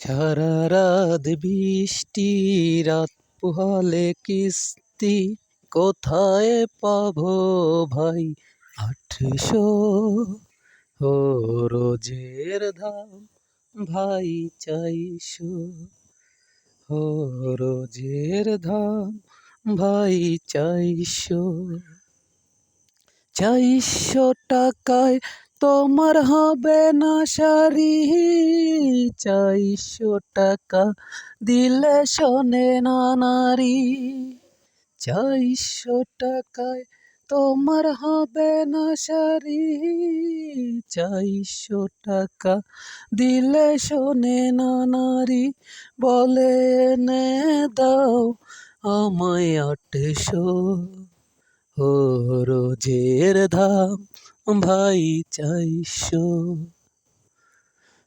সারা রাত বৃষ্টি, রাত পোহালে কিস্তি, কোথায় পাবো ভাই 800? ও রোজের দাম ভাই 400। ও রোজের দাম ভাই 400। 400 টাকায় তোমার হবে না শাড়ি, 400 টাকা দিলে শোনে না নারী। 400 টাকায় তোমার হবে না শাড়ি, 400 টাকা দিলে শোনে না নারী। বলে এনে দাও আমায় 800। ও রোজের দাম ভাই 400।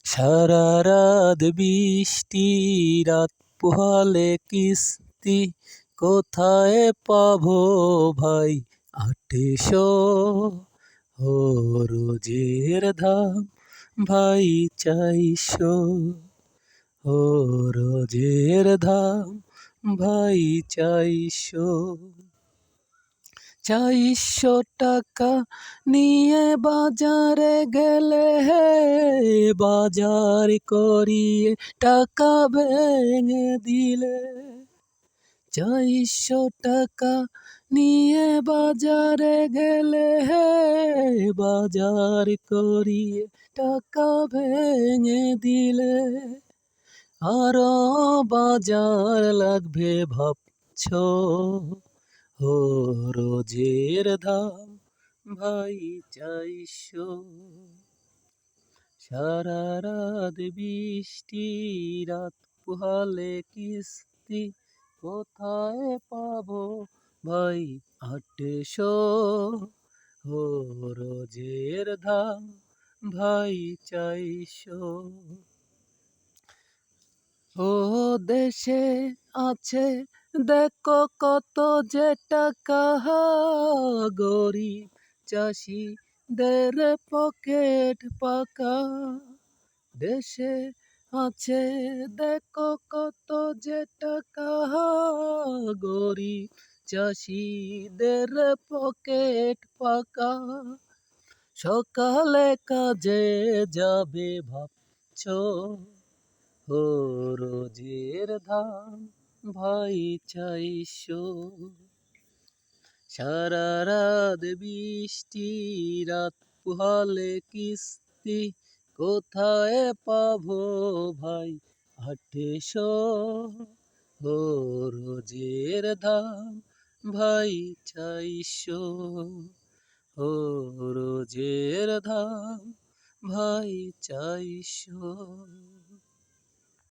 সারা রাত বৃষ্টি, রাত পোহালে কিস্তি, কোথায় পাবো ভাই 800? ও রোজের দাম ভাই 400। ও রোজের দাম ভাই 400। 400 টাকা নিয়ে বাজারে গেলে হে, বাজার করিয়ে টাকা ভেঙে দিলে। 400 টাকা নিয়ে বাজারে গেলে হে, বাজার করিয়ে টাকা ভেঙে দিলে। আরো বাজার লাগবে ভাবছো? ও রোজের দাম ভাই 400। সারা রাত বৃষ্টি, রাত পোহালে কিস্তি, কোথায় পাবো ভাই 800? ও রোজের দাম ভাই 400। ও দেশে আছে দেখো কত যে টাকা, গরিব চাষিদের পকেট পাকা। দেশে আছে দেখো কত যে টাকা, গরিব চাষিদের পকেট পাকা। সকালে কাজে যাবে ভাবছো? ও রোজের দাম ভাই 400। সারা রাত বৃষ্টি, রাত পোহালে কিস্তি, কোথায় পাবো ভাই 800? ও রোজের দাম ভাই 400। ও রোজের দাম ভাই 400।